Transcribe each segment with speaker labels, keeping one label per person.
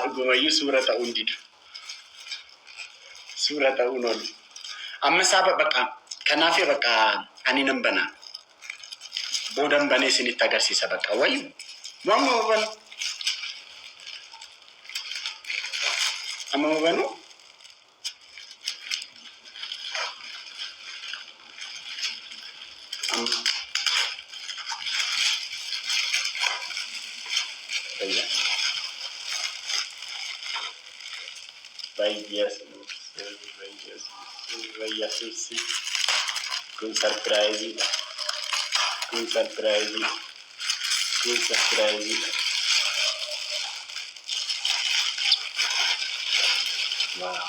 Speaker 1: Dhugumayyuu suura ta'uun didu. Suura ta'uun oolu. Amma saaba bakka kanaaf bakka ani nan bana. Boodan banee isinitti agarsiisa bakka wayyu. Amma banu. Amma banu. Yesus. Kun surprise. Wow.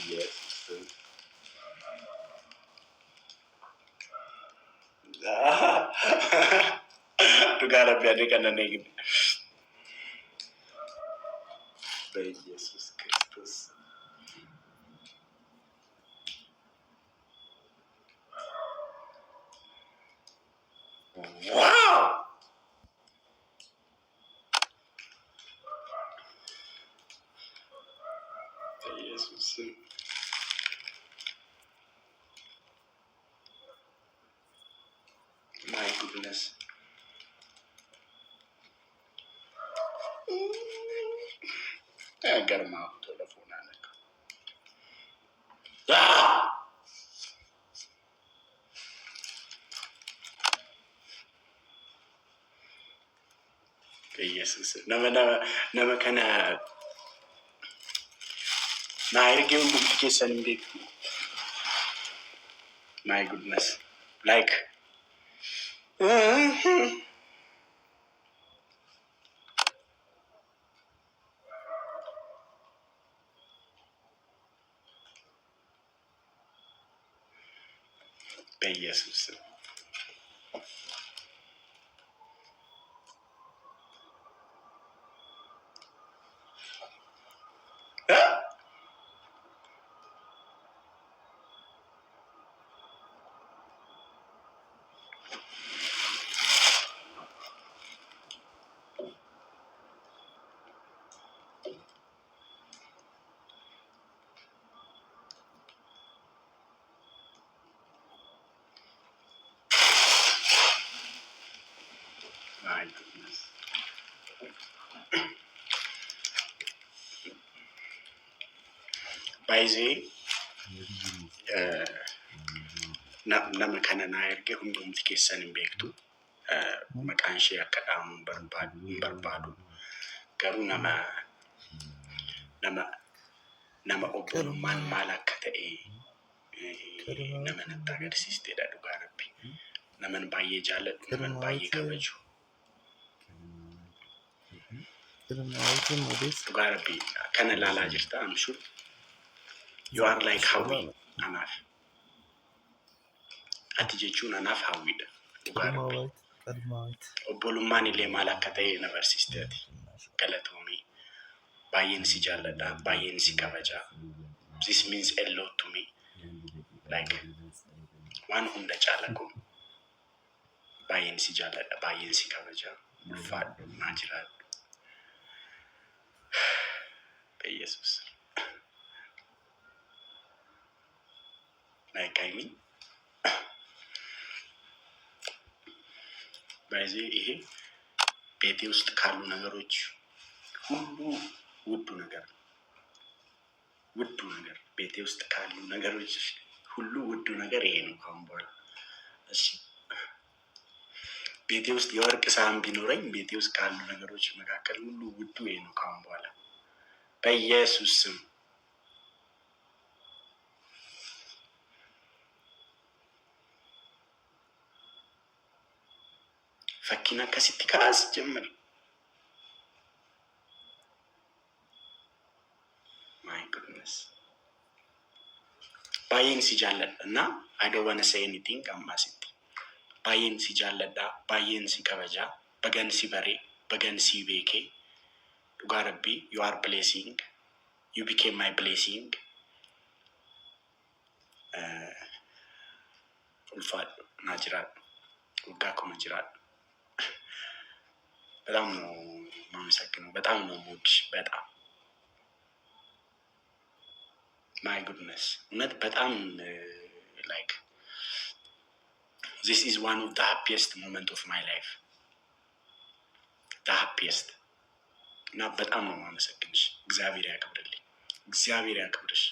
Speaker 1: Yes. Dhugaa rabbii kana neegin. Jesus Christus. Wow. Jesus. My goodness. Get him out to the phone. Jesus. Nama kana na erge multiplication big. My goodness. Like Jesus. My goodness. By the way, nama kana na erge hundumti keessan hin beektu. Maqaan ishee akka dhaamu barbaadu. Garuu nama obbolummaan maal akka ta'e nama natti agarsiisteedha dhugaa rabbii. Naman baay'ee jaalladhu, naman baay'ee kabaju. Dhugaa rabbii kana ilaalaa jirta I'm sure. You are like Hawwi anaaf. Ati jechuun anaaf Hawwiidha. Dhugaa rabbii. Obbolummaan illee maal akka ta'e na barsiiste ati. Galatoomii. Baay'een si jaalladha, baay'een si kabaja. This means a lot to me. Like waan hunda caala kun. Baay'een si jaalladha, baay'een si kabaja. Ulfaadhu naa jiraadhu. Jesus. Like I mean. Baay'ee ይሄ ቤቴ ውስጥ ካሉ ነገሮች ሁሉ ውዱ ነገር ቤቴ ውስጥ ካሉ ነገሮች ሁሉ ውዱ ነገር ይሄ ነው ካሁን በኋላ። እሺ ቤቴ ውስጥ የወርቅ ሳህን ቢኖረኝ ቤቴ ውስጥ ካሉ ነገሮች መካከል ሁሉ ውዱ ይሄ ነው ካሁን በኋላ በኢየሱስ ስም። ፈኪና ከሲቲ ካስ ጀምር my goodness baay'een si jaalladha እና I don't want to say anything ammasitti baay'een si jaalladha baay'een si kabaja bagan si bare bagan si beeke dhugaa rabbii you are blessing you became my blessing ulfaadhu naa jiraadhu waggaa kuma jiraadhu በጣም ነው የማመሰግነው በጣም ነው የምወድሽ በጣም my goodness እውነት በጣም like this is one of the happiest moment of my life the happiest እና በጣም ነው የማመሰግንሽ እግዚአብሔር ያክብርልኝ እግዚአብሔር ያክብርሽ